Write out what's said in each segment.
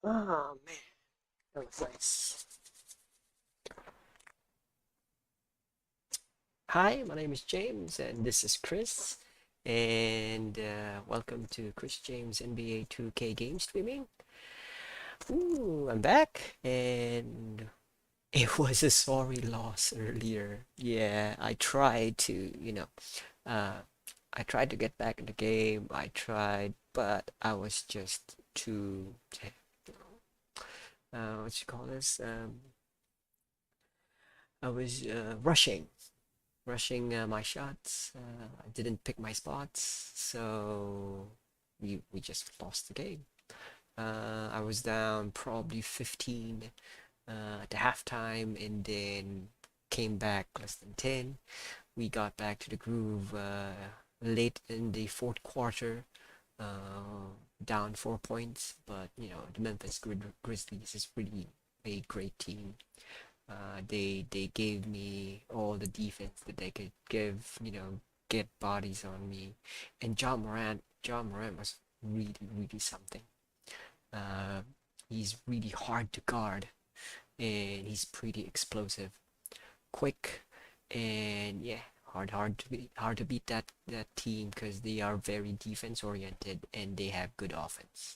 Oh man, that was nice. Hi, my name is James, and this is Chris. And welcome to Chris James NBA 2K game streaming. Ooh, I'm back, and it was a sorry loss earlier. Yeah, I tried to, uh, I tried to get back in the game. I tried, but I was just too, what you call this? I was rushing my shots. I didn't pick my spots, so we just lost the game. I was down probably 15 at the halftime, and then came back less than 10. We got back to the groove late in the fourth quarter, down 4 points. But the Memphis Grizzlies is really a great team. They gave me all the defense that they could give, get bodies on me. And John Morant was really something. Uh, he's really hard to guard, and he's pretty explosive, quick, and yeah, hard to beat that team because they are very defense oriented and they have good offense.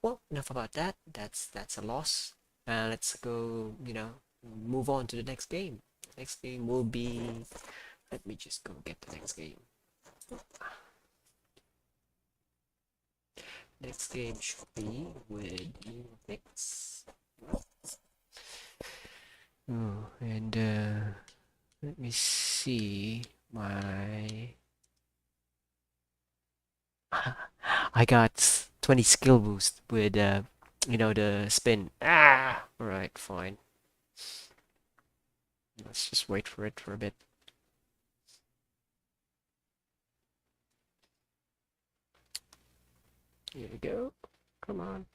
Well, enough about that. That's a loss. Let's go, move on to the next game. Next game will be. Let me just go get the next game. Next game should be with York Knicks. Oh, and let me see my. I got 20 skill boost with the spin. Ah, all right, fine. Let's just wait for it for a bit. Here we go. Come on.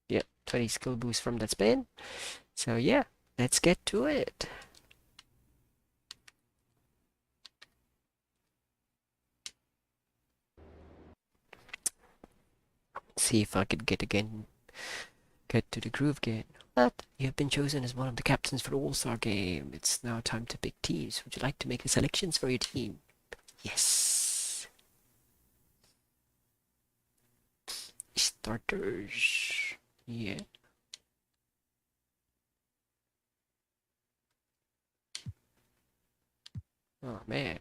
Yep, 20 skill boost from that spin. So yeah, let's get to it. See if I could get to the groove again. But you have been chosen as one of the captains for the All-Star game. It's now time to pick teams. Would you like to make the selections for your team? Yes. Starters. Yeah. Oh man.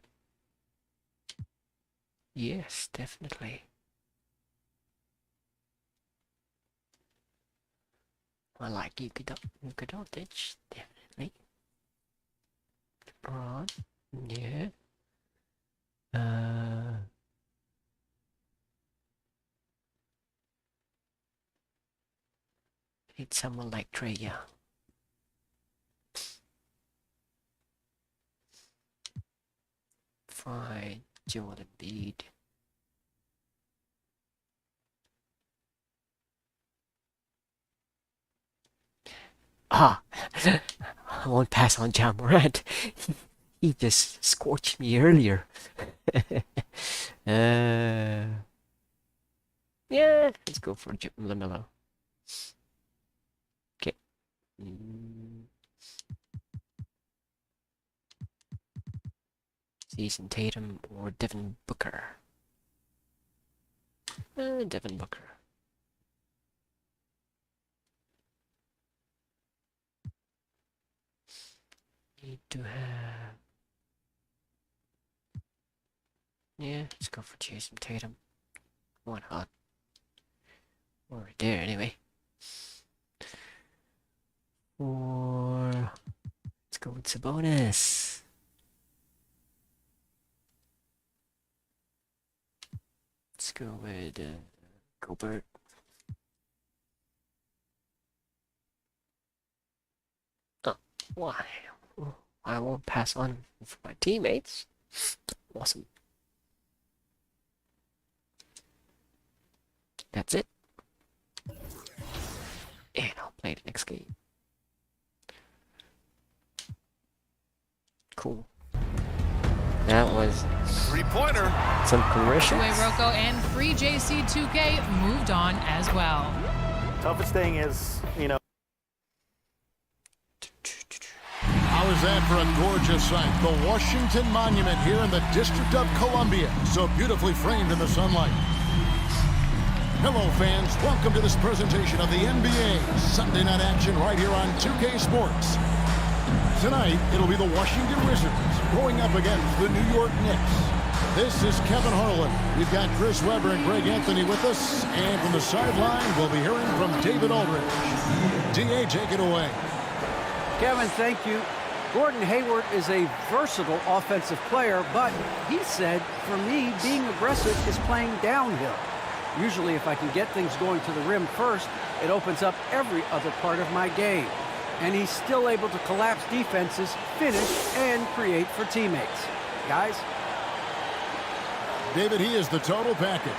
Yes, definitely. I like Yuka Doncic, definitely. LeBron, yeah. Uh, need someone like Trey Young. Fine, Joel Embiid. Ah, I won't pass on John Morant. He just scorched me earlier. uh, yeah, let's go for LaMelo. Okay. Jason Tatum or Devin Booker. Devin Booker. Need to have. Yeah, let's go for Jason Tatum. Why not? We're right there anyway. Or let's go with Sabonis. Let's go with Gobert. Oh, why? I won't pass on for my teammates. Awesome. That's it. And I'll play the next game. Cool. That was three-pointer. some commercials. Rocco and Free JC2K moved on as well. Toughest thing is, you know. How is that for a gorgeous sight? The Washington Monument here in the District of Columbia, so beautifully framed in the sunlight. Hello, fans. Welcome to this presentation of the NBA Sunday night action right here on 2K Sports. Tonight, it'll be the Washington Wizards going up against the New York Knicks. This is Kevin Harlan. We've got Chris Webber and Greg Anthony with us. And from the sideline, we'll be hearing from David Aldridge. D.A., take it away. Kevin, thank you. Gordon Hayward is a versatile offensive player, but he said, for me, being aggressive is playing downhill. Usually, if I can get things going to the rim first, it opens up every other part of my game. And he's still able to collapse defenses, finish, and create for teammates. Guys? David, he is the total package.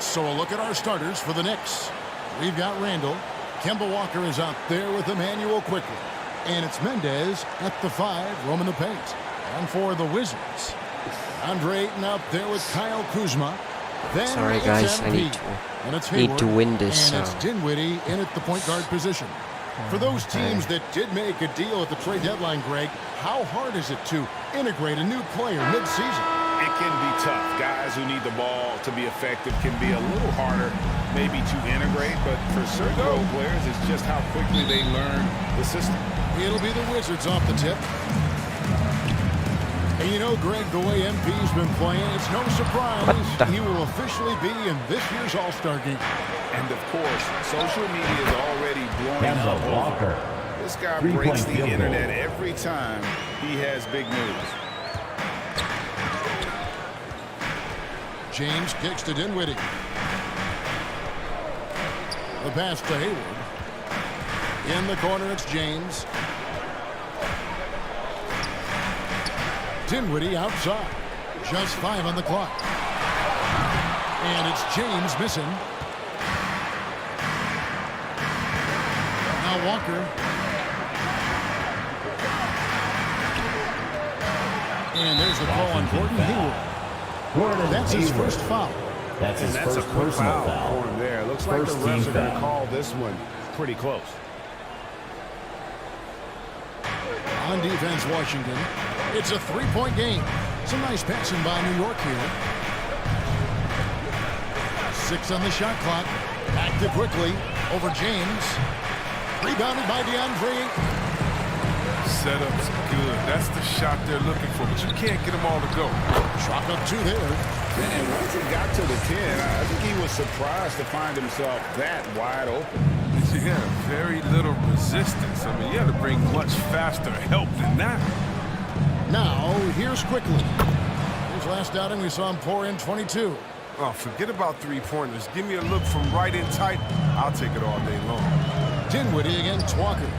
So a look at our starters for the Knicks. We've got Randle. Kemba Walker is out there with Emmanuel quickly. And it's Mendez at the 5, roaming the paint. And for the Wizards, Andre Ayton out there with Kyle Kuzma. Then Sorry guys, I need to win this. And it's Dinwiddie in at the point guard position. For those teams that did make a deal at the trade deadline, Greg, how hard is it to integrate a new player mid-season? It can be tough. Guys who need the ball to be effective can be a little harder maybe to integrate, but for certain role players, it's just how quickly they learn the system. It'll be the Wizards off the tip. And you know, Greg, the way MP's been playing, it's no surprise he will officially be in this year's All-Star game. And of course, social media is already blowing up over. This guy breaks the internet every time he has big news. James kicks to Dinwiddie. The pass to Hayward. In the corner, it's James. Dinwiddie outside. Just 5 on the clock. And it's James missing. Now Walker. And there's the call on Gordon Hayward. That's his first foul. That's his first personal foul. There. Looks like the refs are going to call this one pretty close. On defense, Washington. It's a 3-point game. Some nice passing by New York here. 6 on the shot clock. Active quickly over James. Rebounded by DeAndre. Setup's good. That's the shot they're looking for, but you can't get them all to go. Chalk up 2 there. And once he got to the 10, I think he was surprised to find himself that wide open. Yeah, very little resistance. I mean, you had to bring much faster help than that. Now, here's quickly. His last outing, we saw him pour in 22. Oh, forget about three-pointers. Give me a look from right in tight. I'll take it all day long. Dinwiddie against Walker.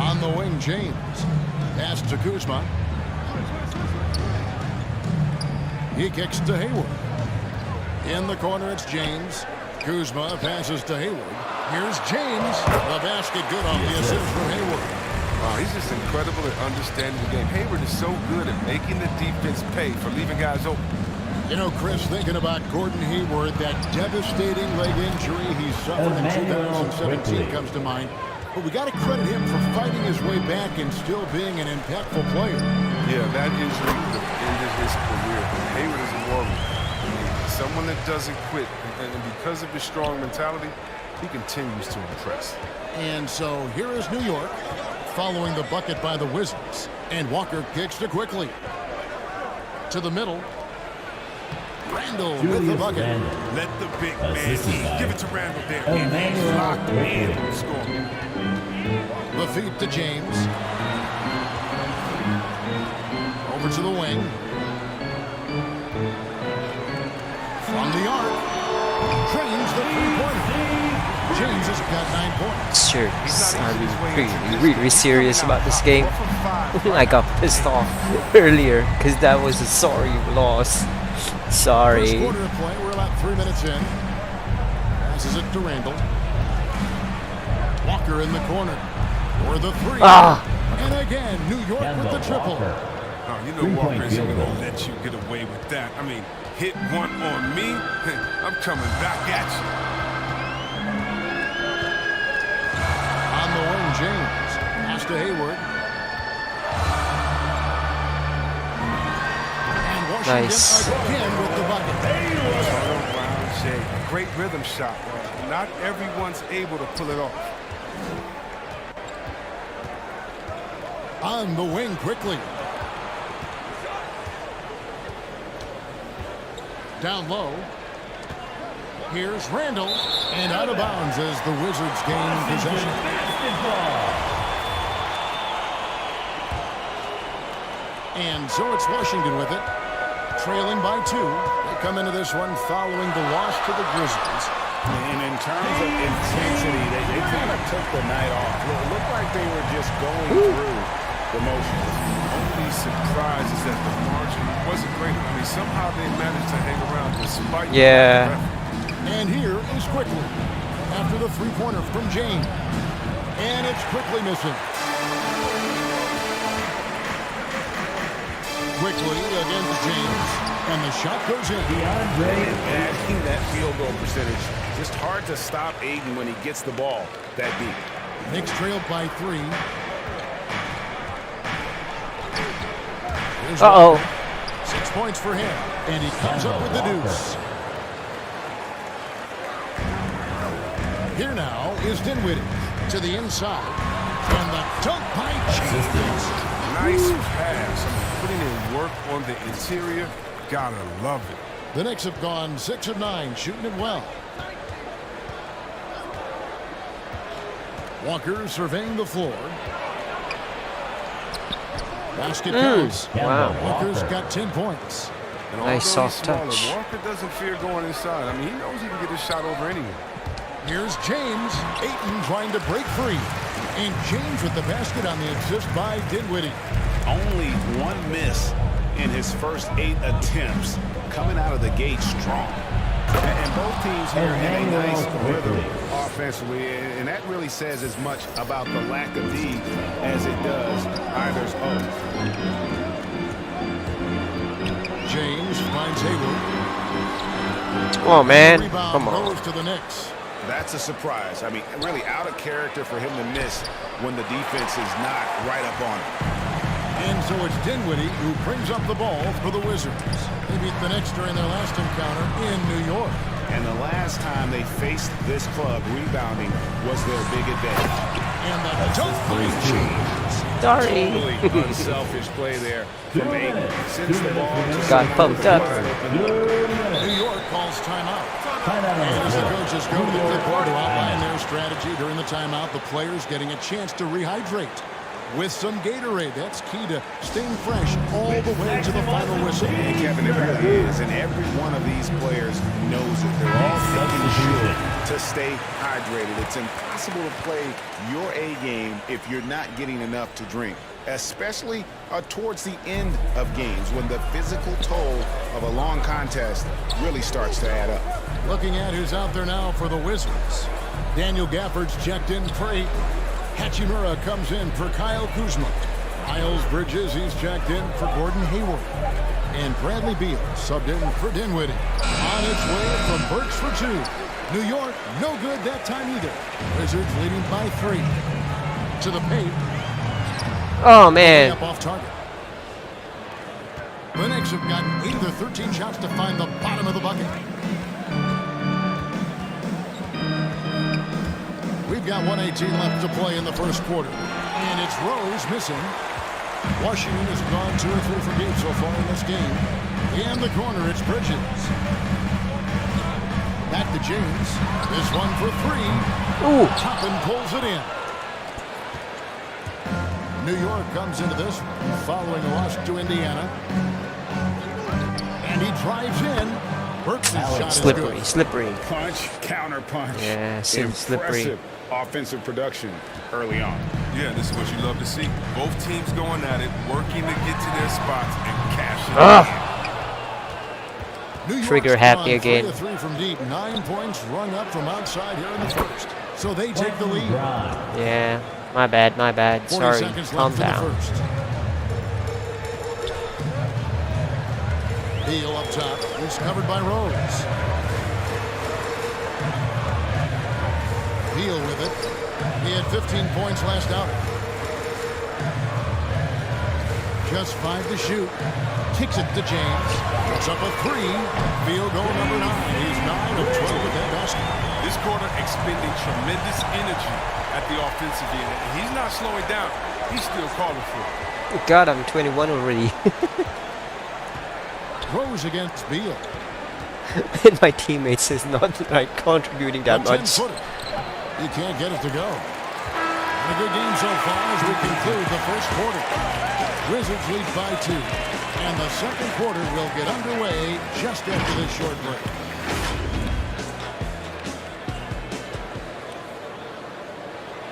On the wing, James. Pass to Kuzma. He kicks to Hayward. In the corner, it's James. Kuzma passes to Hayward. Here's James. The basket good off the assist from Hayward. Wow, he's just incredible at understanding the game. Hayward is so good at making the defense pay for leaving guys open. You know, Chris, thinking about Gordon Hayward, that devastating leg injury he suffered in 2017 comes to mind. But we got to credit him for fighting his way back and still being an impactful player. Yeah, that injury could have ended his career. Hayward is a warrior. Someone that doesn't quit. And because of his strong mentality, he continues to impress. And so here is New York following the bucket by the Wizards. And Walker kicks to quickly. To the middle. Randle with the bucket. Randle. Let the big man eat. Give it to Randle there. And he's locked in on the score. The feed to James. Over to the wing. From the arc. Trains the three-pointer. James has got 9 points. Sure, I'm really serious about this game. I got pissed off earlier because that was a sorry loss. Sorry. First quarter of play, we're about 3 minutes in. Passes it to Randle. Walker in the corner. For the 3. And again, New York with the triple. Oh, you know Walker isn't going to let you get away with that. I mean, hit one on me, I'm coming back at you. to Hayward. And Washington Nice. again with the bucket. Brown J. Great rhythm shot. Not everyone's able to pull it off. On the wing quickly. Down low. Here's Randle. And out of bounds as the Wizards gain possession. And so it's Washington with it. Trailing by 2. They come into this one following the loss to the Grizzlies. And in terms of intensity, they kind of took the night off. It looked like they were just going through the motions. Only surprise is that the margin wasn't great. I mean, somehow they managed to hang around despite Yeah. And here is Quickly after the three-pointer from James. And it's Quickly missing. Quickly against James. And the shot goes in. Adding that field goal percentage, just hard to stop Aiden when he gets the ball that deep. Knicks trailed by 3. Here's Uh-oh. 6 points for him. And he comes up with the deuce. Here now is Dinwiddie to the inside. And the dunk by James. Nice pass. I mean, putting in work on the interior. Gotta love it. The Knicks have gone 6 of 9, shooting it well. Walker surveying the floor. Basket goes. Wow. Walker's got 10 points. And Nice although he's soft smaller, touch. Walker doesn't fear going inside. I mean, he knows he can get his shot over anyone. Here's James. Ayton trying to break free. And James with the basket on the assist by Dinwiddie. Only one miss in his first 8 attempts, coming out of the gate strong. And both teams here in a nice rhythm offensively, and that really says as much about the lack of D as it does either's own. James finds Hayward. Oh, man. Rebound Come on. goes to the Knicks. That's a surprise. I mean, really out of character for him to miss when the defense is not right up on him. And so it's Dinwiddie who brings up the ball for the Wizards. They beat the Knicks during their last encounter in New York. And the last time they faced this club, rebounding was their big advantage. And the dunk by James. Sorry. Totally unselfish play there from Aiden. Sends the ball to Got pumped up. New York calls timeout. And as the coaches go to the clipboard to outline their strategy during the timeout, the players getting a chance to rehydrate with some Gatorade. That's key to staying fresh all the way to the final whistle. And Kevin, it really is, and every one of these players knows it. They're all making sure to stay hydrated. It's impossible to play your A game if you're not getting enough to drink, especially towards the end of games when the physical toll of a long contest really starts to add up. Looking at who's out there now for the Wizards. Daniel Gafford's checked in for 8. Hachimura comes in for Kyle Kuzma. Miles Bridges, he's checked in for Gordon Hayward. And Bradley Beal subbed in for Dinwiddie. On its way from Burks for 2. New York, no good that time either. Wizards leading by 3. To the paint. Oh, man. Up off target. The Knicks have gotten 8 of their 13 shots to find the bottom of the bucket. We've got 1:18 left to play in the first quarter. And it's Rose missing. Washington has gone 2 or 3 for deep so far in this game. In the corner, it's Bridges. Back to James. This one for 3. Ooh. Toppin pulls it in. New York comes into this following a loss to Indiana. And he drives in. Burks' shot is Slippery, good. slippery. Punch, counter punch. Yeah, seems slippery. Impressive offensive production early on. Yeah, this is what you love to see. Both teams going at it, working to get to their spots and cashing New York's Trigger happy gone again. 3 of 3 from deep. 9 points rung up from outside here in the first. So they take the lead. Yeah, my bad, my bad. 40 Sorry, seconds calm left in the down. first. Beal up top. It's covered by Rose. Beal with it. He had 15 points last outing. just 5 to shoot. Kicks it to James. Puts up a 3. Field goal number 9. He's 9 of 12 with that basket. This quarter expending tremendous energy at the offensive end. And he's not slowing down. He's still calling for it. God, I'm 21 already. Rose against Beal. And my teammates is not like contributing that much. 10-footer. He can't get it to go. And a good game so far as we conclude the first quarter. Wizards lead by 2. And the second quarter will get underway just after this short break.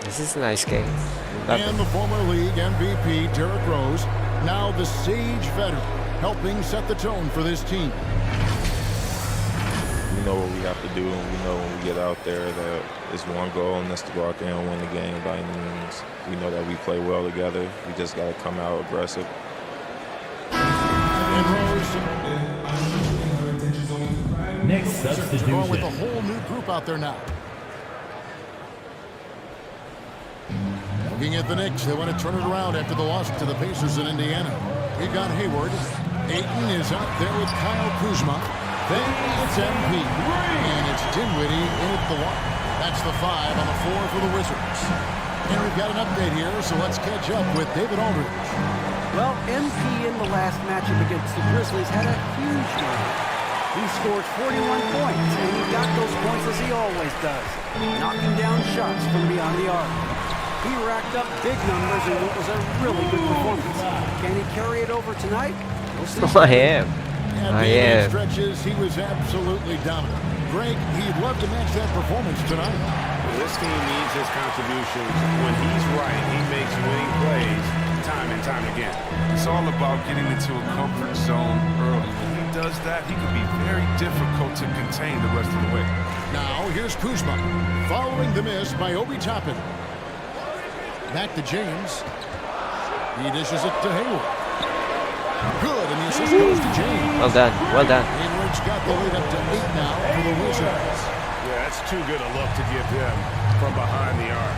This is a nice game. And the former league MVP, Derrick Rose, now the Sage veteran, helping set the tone for this team. We know what we have to do, and we know when we get out there that it's one goal, and that's to go out there and win the game by any means. We know that we play well together. We just got to come out aggressive. And Rose Next going substitution. with a whole new group out there now. Looking at the Knicks, they want to turn it around after the loss to the Pacers in Indiana. We've got Hayward. Ayton is out there with Kyle Kuzma. Then it's MP. And it's Dinwiddie in at the 1. That's the 5 on the 4 for the Wizards. And we've got an update here, so let's catch up with David Aldridge. Well, MP in the last matchup against the Grizzlies had a huge game. He scored 41 points, and he got those points as he always does, knocking down shots from beyond the arc. He racked up big numbers in what was a really good performance. Can he carry it over tonight? We'll see. I am. And I being in am. stretches, he was absolutely dominant. Greg, he'd love to match that performance tonight. This team needs his contributions. When he's right, he makes winning plays time and time again. It's all about getting into a comfort zone early. When he does that, he can be very difficult to contain the rest of the way. Now, here's Kuzma, following the miss by Obi Toppin. Back to James. He dishes it to Hayward. Good, and the assist goes to James. Well done. Well done. Hayward's got the lead up to 8 now for the Wizards. Yeah, that's too good a look to give him from behind the arc.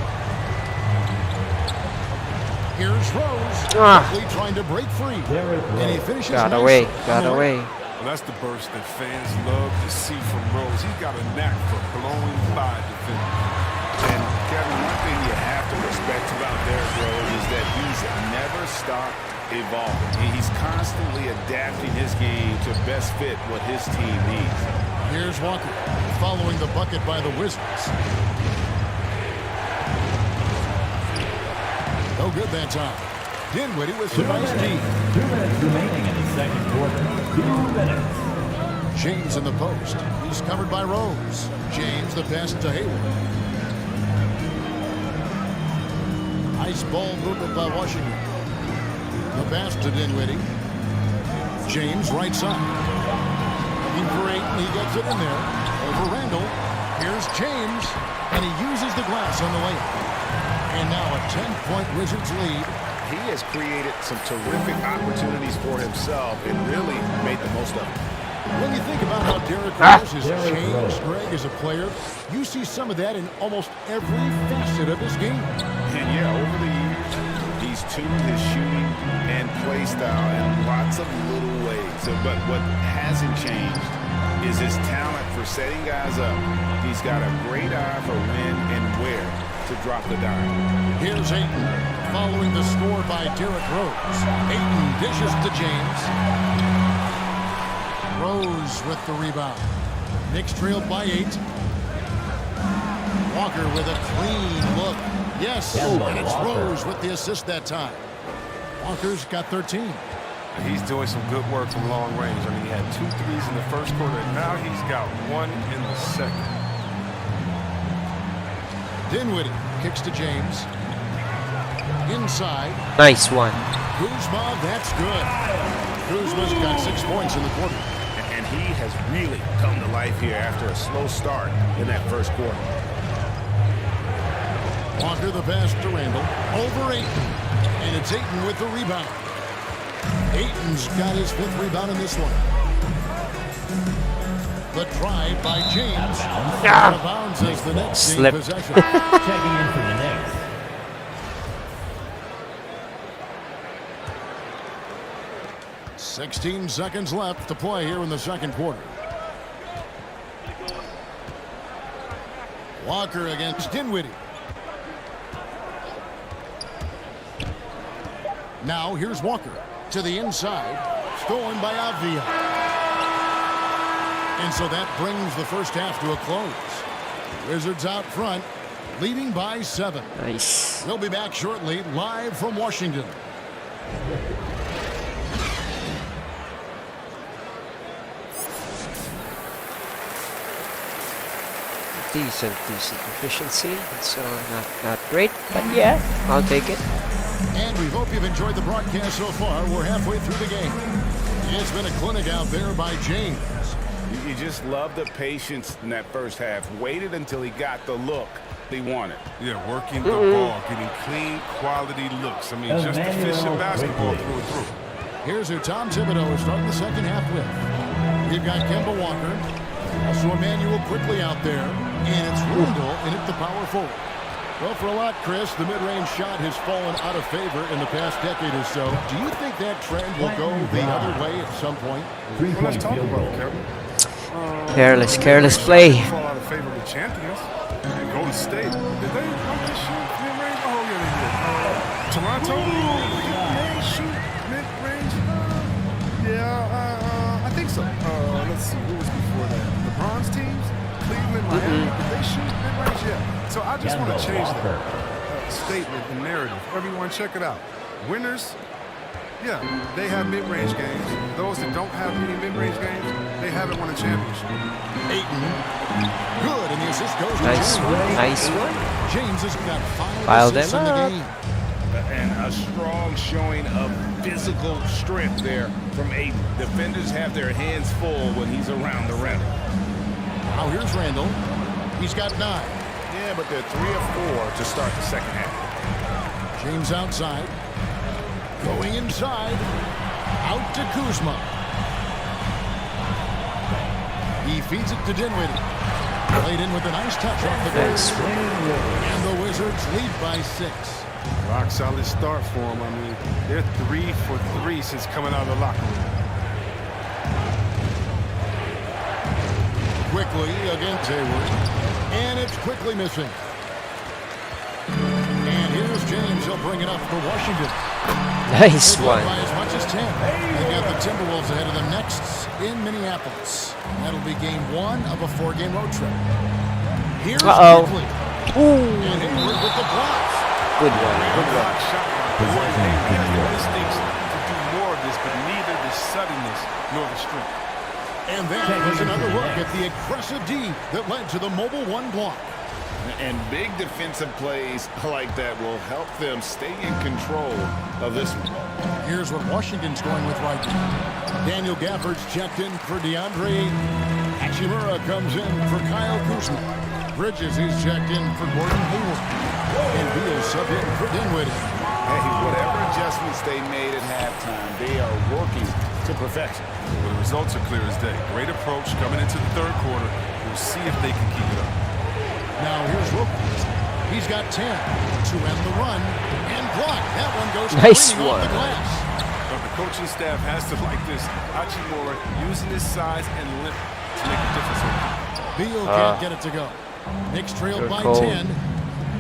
Here's Rose, quickly trying to break free. And he finishes Got nicely away. on Got the away. Well, that's the burst that fans love to see from Rose. He's got a knack for blowing by defenders. And Kevin, one thing you have to respect about Derrick Rose is that he's never stopped evolving. He's constantly adapting his game to best fit what his team needs. Here's Walker, following the bucket by the Wizards. No good that time. Dinwiddie with some nice D. 2 minutes remaining in the second quarter. 2 minutes. James in the post. He's covered by Rose. James the pass to Hayward. Nice ball movement by Washington. The pass to Dinwiddie. James right side. Looking for 8, and he gets it in there. Over Randle. Here's James, and he uses the glass on the layup. And now a 10-point Wizards lead. He has created some terrific opportunities for himself and really made the most of it. When you think about how Derrick Rose has changed, Greg, as a player, you see some of that in almost every facet of his game. And yeah, over the years, he's tuned his shooting and play style in lots of little ways. But what hasn't changed is his talent for setting guys up. He's got a great eye for when and where to drop the dime. Here's Ayton, following the score by Derrick Rose. Ayton dishes to James. Rose with the rebound. Knicks trailed by 8. Walker with a clean look. Yes, and it's Rose with the assist that time. Walker's got 13. He's doing some good work from long range. I mean, he had 2 threes in the first quarter, and now he's got 1 in the second. Dinwiddie kicks to James. Inside. Nice one. Kuzma, that's good. Kuzma's got 6 points in the quarter. And he has really come to life here after a slow start in that first quarter. Walker the pass to Randle. Over Ayton. And it's Ayton with the rebound. Ayton's got his 5th rebound in this one. The drive by James. Out of bounds as the Knicks Slip. possession. Checking in for the Knicks. 16 seconds left to play here in the second quarter. Walker against Dinwiddie. Now here's Walker to the inside. Stolen by Avdia. And so that brings the first half to a close. Wizards out front, leading by 7. Nice. We'll be back shortly, live from Washington. Decent efficiency. So not great, but yeah, I'll take it. And we hope you've enjoyed the broadcast so far. We're halfway through the game. It's been a clinic out there by James. You just love the patience in that first half. Waited until he got the look he wanted. Yeah, working the ball, getting clean, quality looks. I mean, just efficient basketball through and through. Here's who Tom Thibodeau is starting the second half with. We've got Kemba Walker. Also Emmanuel quickly out there. And it's Randle in at the power forward. Well, for a lot, Chris, the mid-range shot has fallen out of favor in the past decade or so. Do you think that trend will go the other way at some point? Well, let's talk about it, Kevin. Careless play. Fall out of favor with champions. Golden State. Did they shoot mid-range? Oh, yeah, they did. Toronto? Did they shoot mid-range? Yeah, I think so. Let's see. Who was before that? LeBron's teams? Cleveland, Miami. Did they shoot mid-range? Yeah. So I just want to change that statement and narrative. Everyone, check it out. Winners, yeah, they have mid-range games. Those that don't have any mid-range games, they haven't won a championship. Ayton. Good, and the assist goes to Nice James. one. Nice one. James has got 5 File assists them in the up. game. And a strong showing of physical strength there from Ayton. Defenders have their hands full when he's around the rim. Now here's Randle. He's got 9. Yeah, but they're 3 of 4 to start the second half. James outside. Going inside. Out to Kuzma. He feeds it to Dinwiddie. Played in with a nice touch off the Nice. bench. And the Wizards lead by 6. Rock solid start for them. I mean, they're 3 for 3 since coming out of the locker room. Quickly against Hayward. And it's quickly missing. And here's James. He'll bring it up for Washington. Nice They're one. by as much as 10. They've got the Timberwolves ahead of them next in Minneapolis. That'll be game 1 of a 4-game road trip. Here's Quickly. And Hayward with the blocks. Good one. Good one. Possession to New York. Instincts to do more of this, but neither the suddenness nor the strength. And that was another look at the aggressive D that led to the mobile 1 block. And big defensive plays like that will help them stay in control of this one. Here's what Washington's going with right now. Daniel Gafford's checked in for DeAndre. Hachimura comes in for Kyle Kuzma. Bridges is checked in for Gordon Hayward. And Beal sub in for Dinwiddie. Hey, whatever adjustments they made at halftime, they are working to perfection. Well, the results are clear as day. Great approach coming into the third quarter. We'll see if they can keep it up. Now here's Wilkins. He's got 10 to end the run and block. That one goes Nice screaming off one. the glass. But the coaching staff has to like this. Hachimura using his size and length to make a difference. Beal can't get it to go. Knicks trailed by call. 10.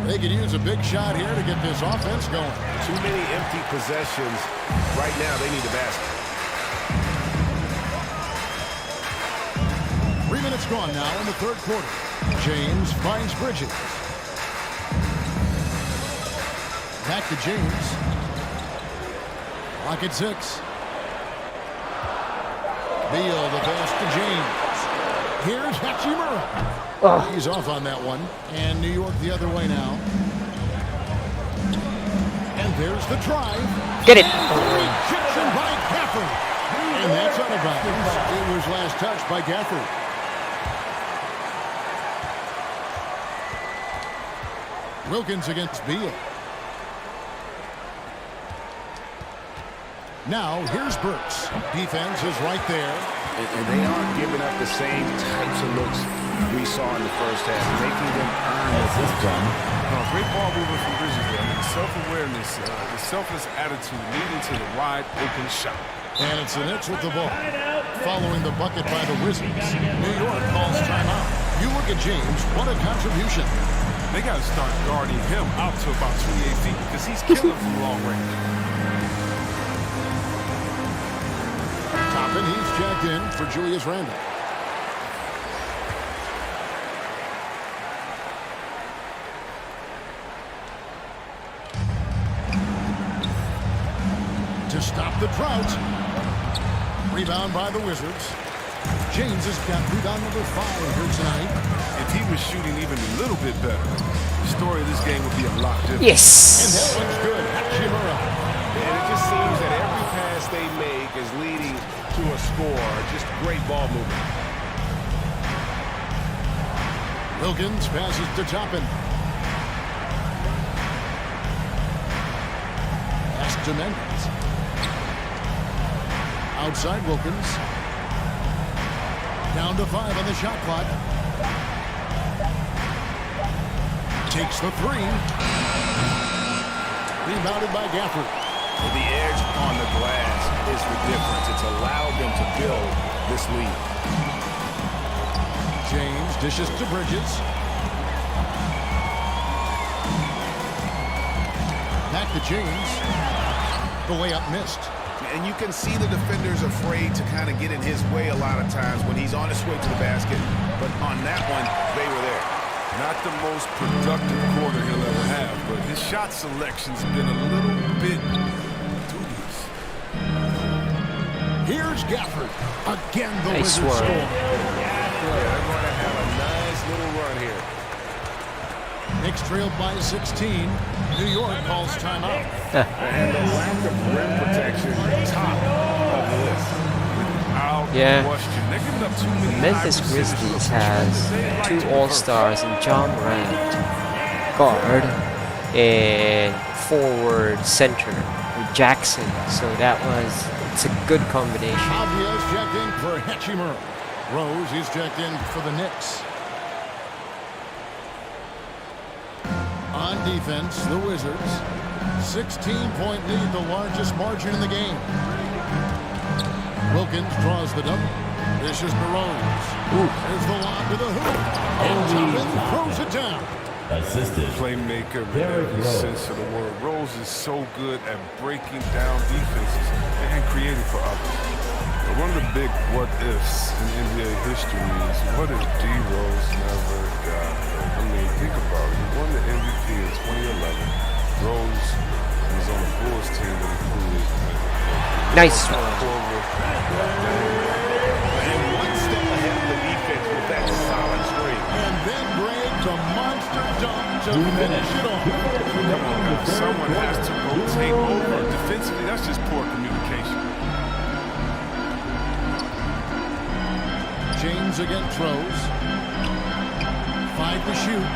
They could use a big shot here to get this offense going. Too many empty possessions. Right now, they need a basket. 3 minutes gone now in the third quarter. James finds Bridges. Back to James. Lock at 6. Beal the pass to James. Here's Hachimura. He's off on that one. And New York the other way now. And there's the drive. Get it. Rejection by Gafford. And that's out of bounds. It was last touched by Gafford. Wilkins against Beal. Now here's Burks. Defense is right there. And they aren't giving up the same types of looks we saw in the first half, making them earn this time. Great ball movement from Grizzlies there. I mean, self-awareness, the selfless attitude leading to the wide open shot. And it's the Knicks with the ball. Following the bucket by the Wizards, New York calls timeout. You look at James, what a contribution. They got to start guarding him out to about 28 feet because he's killing from long range. Toppin, he's jacked in for Julius Randle. To stop the drought. Rebound by the Wizards. James has got rebound number 5 here tonight. If he was shooting even a little bit better, the story of this game would be a lot different. And that Yes. looks good. Hachimura. And it just seems that every pass they make is leading to a score. Just great ball movement. Wilkins passes to Toppin. Pass to Mendes. Outside Wilkins. Down to 5 on the shot clock. Takes the 3. Rebounded by Gafford. The edge on the glass is the difference. It's allowed them to build this lead. James dishes to Bridges. Back to James. The layup missed. And you can see the defenders afraid to kind of get in his way a lot of times when he's on his way to the basket. But on that one, they were there. Not the most productive quarter he'll ever have, but his shot selection's been a little bit dubious. Here's Gafford. Again, the Nice Wizards work. score. They're going to have a nice little run here. Knicks trailed by 16. New York calls timeout. And the lack of rim protection, top of the list. Without Yeah. question. They're giving up too many The Memphis high percentages Grizzlies of has threes. They like 2 to convert. All-Stars in John Morant, guard, and forward center with Jackson. So it's a good combination. Javier is checked in for Hachimura. Rose is checked in for the Knicks. On defense, the Wizards. 16-point lead, the largest margin in the game. Wilkins draws the double. Dishes to Rose. There's the lob to the hoop. And Toppin throws it down. Assisted. Playmaker in Derrick every Rose. sense of the word. Rose is so good at breaking down defenses and creating for others. But one of the big what-ifs in NBA history is what if D. Rose never got hurt? I mean, think about it. He won the MVP in 2011. Rose was on the Bulls team that included Nice And one step ahead of the defense with that solid screen. And then Greg's a monster dunk to finish it off. Come on, guys. Someone has to rotate over. Defensively, that's just poor communication. James again throws. 5 to shoot.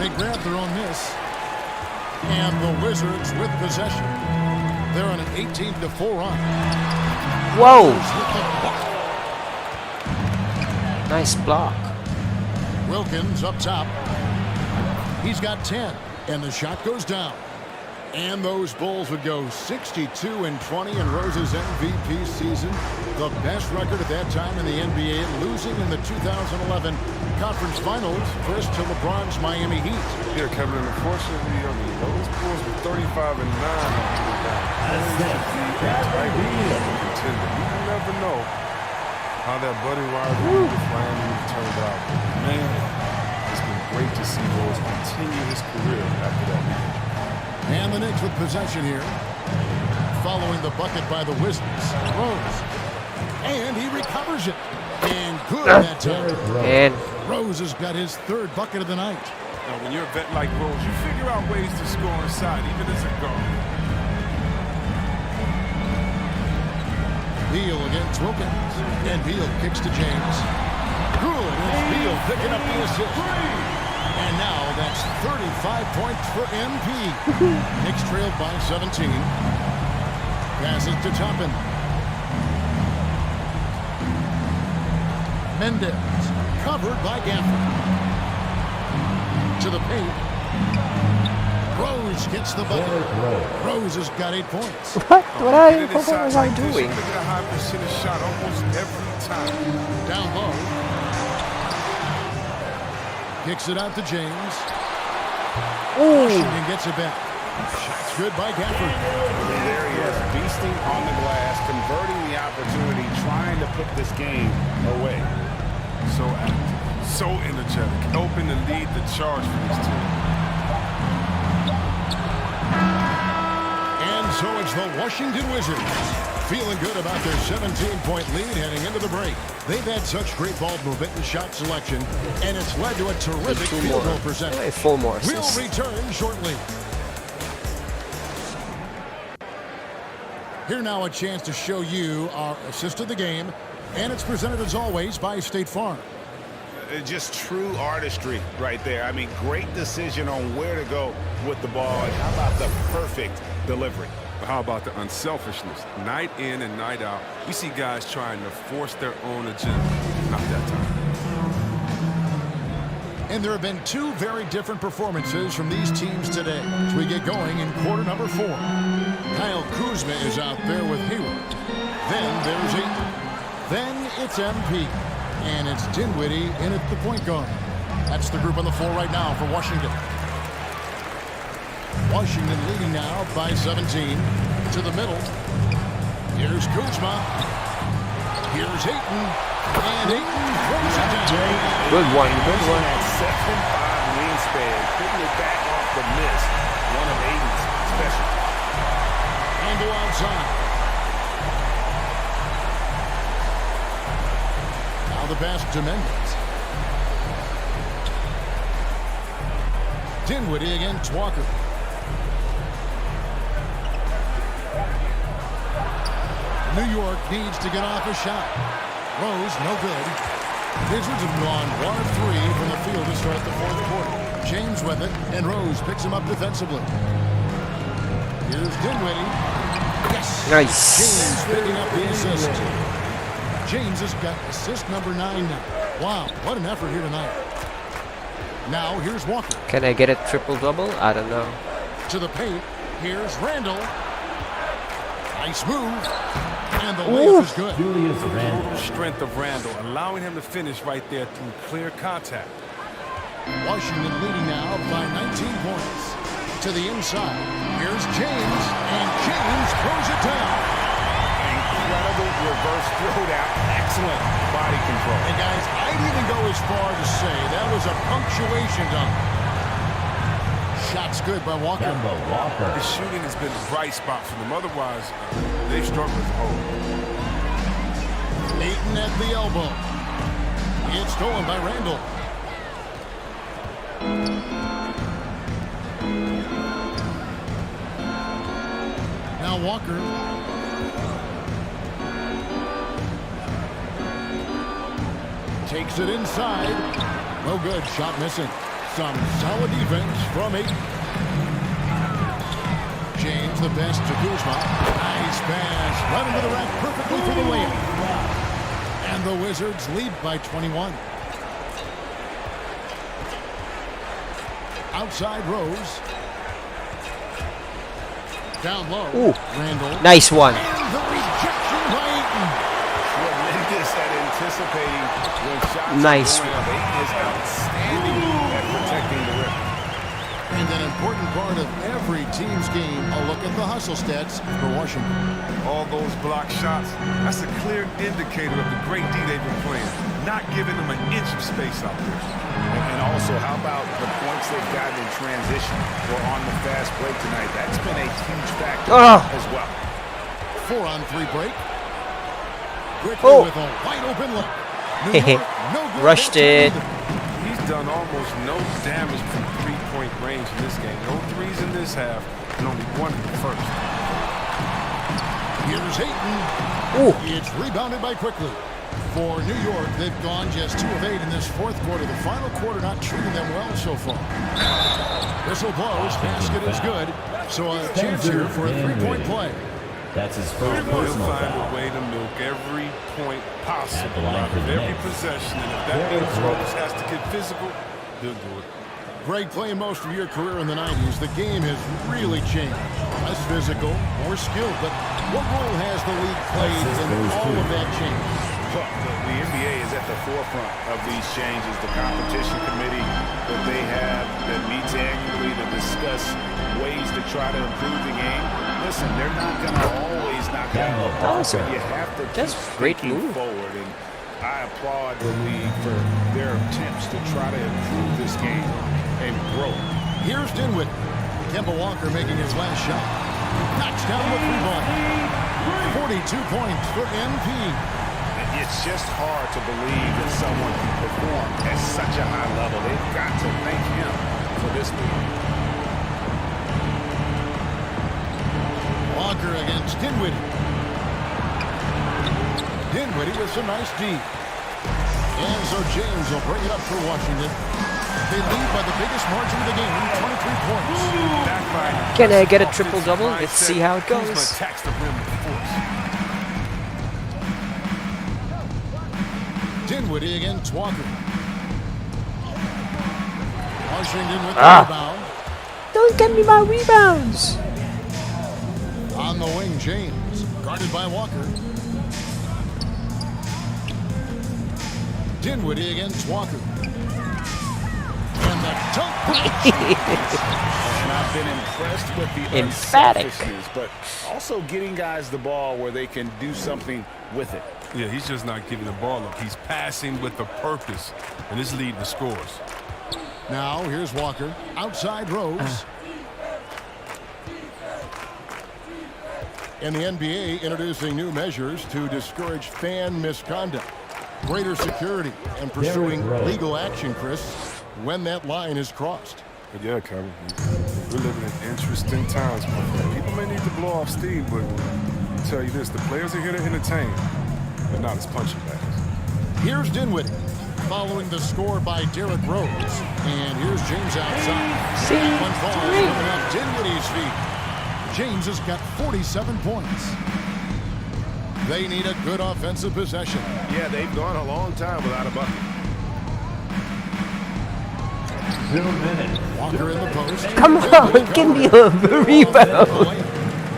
They grab their own miss. And the Wizards with possession. They're on an 18-4 run. Whoa! With the block. Nice block. Wilkins up top. He's got 10, and the shot goes down. And those Bulls would go 62-20 in Rose's MVP season. The best record at that time in the NBA, losing in the 2011 Conference Finals first to LeBron's Miami Heat. Yeah, Kevin, and unfortunately, I mean, those Bulls were 35-9. Contender. You never know how that Buddy Riley with Miami turned out. Man, it's been great to see Rose continue his career after that match. And the Knicks with possession here. Following the bucket by the Wizards. Rose. And he recovers it. And good that time. And Rose has got his 3rd bucket of the night. Now, when you're a vet like Rose, you figure out ways to score inside, even as a guard. Beal against Wilkins. And Beal kicks to James. Good. And Beal picking up the assist. And now that's 35 points for MP. Knicks trailed by 17. Passes to Toppin. Mendes covered by Gafford. To the paint. Rose gets the bucket. Rose has got 8 points. What Get it inside was I like this, doing? you get a high percentage shot almost every time. Down low. Kicks it out to James. Washington gets it back. Shots good by Gafford. There he is, beasting on the glass, converting the opportunity, trying to put this game away. So active, so energetic, helping to lead the charge for this team. And so it's the Washington Wizards feeling good about their 17-point lead heading into the break. They've had such great ball movement and shot selection, and it's led to a terrific field goal percentage. 4 more We'll assists. return shortly. Here now a chance to show you our assist of the game, and it's presented as always by State Farm. Just true artistry right there. I mean, great decision on where to go with the ball. And how about the perfect delivery? But how about the unselfishness? Night in and night out, we see guys trying to force their own agenda. Not that time. And there have been 2 very different performances from these teams today as we get going in quarter number 4. Kyle Kuzma is out there with Hayward. Then there's Ayton. Then it's MP. And it's Dinwiddie in at the point guard. That's the group on the floor right now for Washington. Washington leading now by 17. To the middle. Here's Kuzma. Here's Ayton. And Ayton throws it down. Good one, good one. That 7'5" wingspan, putting it back off the miss. One of Aiden's special. Randle outside. Now the pass to Mendes. Dinwiddie against Walker. New York needs to get off a shot. Rose, no good. Wizards have gone 1 of 3 from the field to start the 4th quarter. James with it, and Rose picks him up defensively. Here's Dinwiddie. Yes! Nice. James picking up the assist. James has got assist number 9 now. Wow, what an effort here tonight. Now here's Walker. Can I get a triple-double? I don't know. To the paint. Here's Randle. Nice move. And the layup is good. Julius Randle. Strength of Randle, allowing him to finish right there through clear contact. Washington leading now by 19 points. To the inside. Here's James. And James throws it down. Incredible reverse throwdown. Excellent body control. And guys, I'd even go as far to say that was a punctuation dunk. Shots good by Walker. Kemba Walker. His shooting has been a bright spot for them. Otherwise, they've struggled as a whole. Ayton at the elbow. It's stolen by Randle. Now Walker. Takes it inside. No good. Shot missing. Some solid defense from Ayton. James the best to Kuzma. Nice pass. Right into the rack perfectly for the layup. And the Wizards lead by 21. Outside Rose. Down low. Ooh. Randle. Nice one. And the rejection by Ayton. Tremendous at anticipating when shots Nice. are going up. Ayton is outstanding at protecting the rim. And an important part of every team's game, a look at the hustle stats for Washington. All those block shots, that's a clear indicator of the great D they've been playing. Not giving them an inch of space out there. And also, how about the points they've gotten in transition or on the fast break tonight? That's been a huge factor as well. 4-on-3 break. Quickly with a wide open look. New York, no good. Rushed it. He's done almost no damage from three-point range in this game. No threes in this half, and only one in the first. Here's Ayton. It's rebounded by Quickly. For New York, they've gone just 2 of 8 in this 4th quarter. The final quarter not treating them well so far. Whistle blows. Basket is good. So a chance here for a 3-point play. That's his first He'll personal find foul. a way to milk every point At possible the line out for of the every Knicks. possession. And if that means Rose has to get physical, he'll do it. Greg, playing most of your career in the 90s, the game has really changed. Less physical, more skilled, but what role has the league played in all of that change? Well, the NBA is at the forefront of these changes. The competition committee that they have that meets annually to discuss ways to try to improve the game. Listen, they're not going to always knock it out of the park, but you have to That's keep great thinking move. forward. And I applaud the league for their attempts to try to improve this game and grow. Here's Dinwiddie. Kemba Walker making his last shot. Knocks down the three ball. 42 points for MP. It's just hard to believe that someone can perform at such a high level. They've got to thank him for this move. Walker against Dinwiddie. Dinwiddie with some nice D. And so James will bring it up for Washington. They lead by the biggest margin of the game, 23 points. Can I get a triple-double? Let's see how it goes. Dinwiddie against Walker. Washington with the rebound. Don't get me my rebounds. On the wing, James. Guarded by Walker. Dinwiddie against Walker. And the dunk by James. And I've been impressed with the Emphatic. unselfishness, but also getting guys the ball where they can do something with it. Yeah, he's just not giving the ball up. He's passing with a purpose, and this leading the scores. Now, here's Walker. Outside Rose. And the NBA introducing new measures to discourage fan misconduct. Greater security and pursuing legal action, Chris, when that line is crossed. But yeah, Kevin, we're living in interesting times, my friend. People may need to blow off steam, but I'll tell you this, the players are here to entertain, but not as punching bags. Here's Dinwiddie, following the score by Derrick Rose. And here's James outside. See? One ball coming up Dinwiddie's feet. James has got 47 points. They need a good offensive possession. Yeah, they've gone a long time without a bucket. 2 minutes. Walker in the post. Come on, give me a rebound.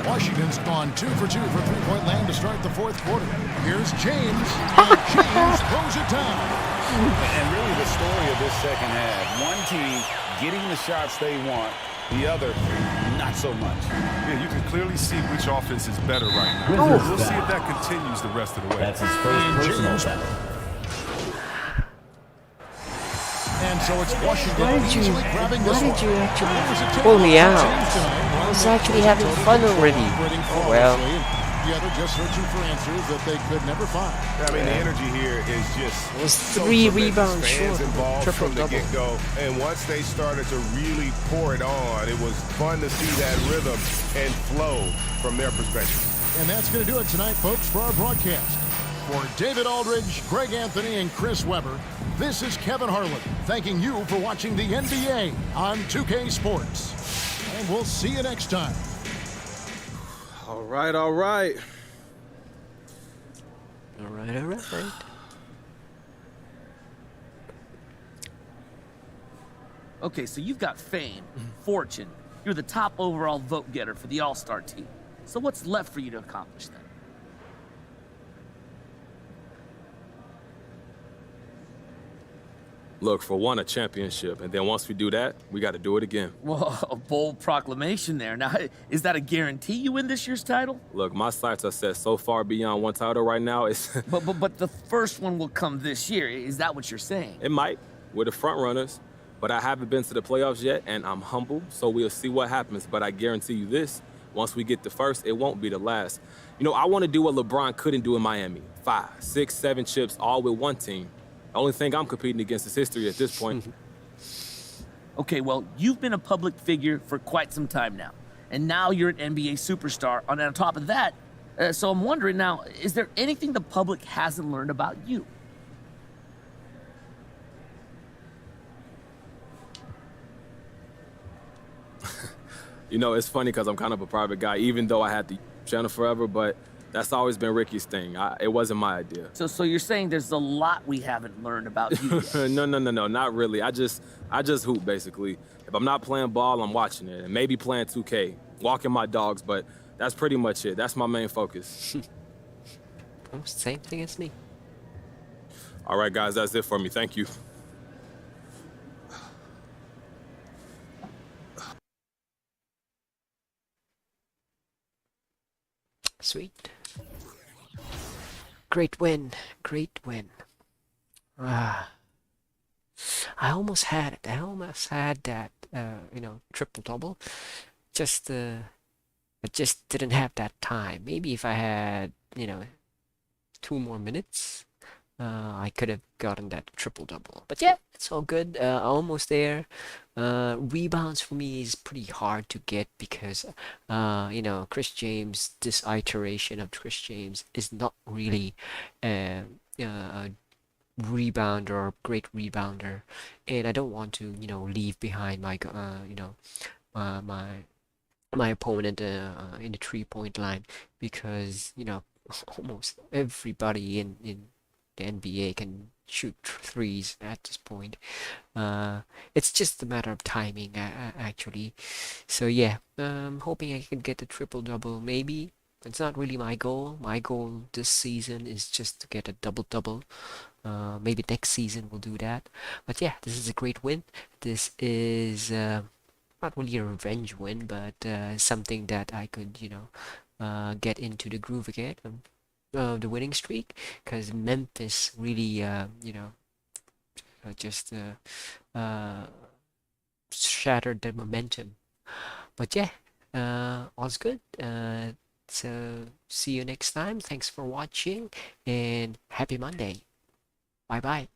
Washington's gone 2 for 2 for three-point land to start the fourth quarter. Here's James. And James throws it down. And really the story of this second half, one team getting the shots they want, the other not so much. Yeah, you can clearly see which offense is better right now. We'll see if that continues the rest of the way. That's his first personal foul. And so it's Washington easily grabbing this one. actually pull me out? I was actually having fun already. Oh, well. Yeah, they're just searching for answers that they could never find. I mean, the energy here is just It was so 3 tremendous. rebounds Fans short. involved from the Triple-double. get-go. And once they started to really pour it on, it was fun to see that rhythm and flow from their perspective. And that's going to do it tonight, folks, for our broadcast. For David Aldridge, Greg Anthony, and Chris Webber, this is Kevin Harlan thanking you for watching the NBA on 2K Sports. And we'll see you next time. All right, all right. All right, all right. Okay, so you've got fame, fortune. You're the top overall vote getter for the All-Star team. So what's left for you to accomplish then? Look, for one, a championship, and then once we do that, we got to do it again. Well, a bold proclamation there. Now, is that a guarantee you win this year's title? Look, my sights are set so far beyond one title right now, it's But the first one will come this year. Is that what you're saying? it might. We're the front runners, but I haven't been to the playoffs yet, and I'm humble, so we'll see what happens. But I guarantee you this, once we get the first, it won't be the last. You know, I want to do what LeBron couldn't do in Miami. 5, 6, 7 chips, all with one team. The only thing I'm competing against is history at this point. Okay, well, you've been a public figure for quite some time now. And now you're an NBA superstar. And on top of that, so I'm wondering now, is there anything the public hasn't learned about you? You know, it's funny because I'm kind of a private guy, even though I had the channel forever, but That's always been Ricky's thing. It wasn't my idea. So you're saying there's a lot we haven't learned about you yet? No, not really. I just hoop, basically. If I'm not playing ball, I'm watching it, and maybe playing 2K, walking my dogs, but that's pretty much it. That's my main focus. Almost same thing as me. All right, guys, that's it for me. Thank you. Sweet. Great win. Great win. Ah. I almost had it. I almost had that, triple double. Just, I just didn't have that time. Maybe if I had, 2 more minutes, I could have gotten that triple double. But yeah, it's all good. Almost there. Rebounds for me is pretty hard to get because, Chris James, this iteration of Chris James is not really a rebounder or great rebounder, and I don't want to, leave behind my, my opponent in the 3-point line because, almost everybody in the NBA can shoot threes at this point. It's just a matter of timing, actually. So yeah, hoping I can get the triple double. Maybe it's not really my goal. My goal this season is just to get a double double. Maybe next season we'll do that. But yeah, this is a great win. This is not really a revenge win, but something that I could, get into the groove again. The winning streak, because Memphis really, just shattered the momentum. But yeah, all's good. So see you next time. Thanks for watching and happy Monday. Bye bye.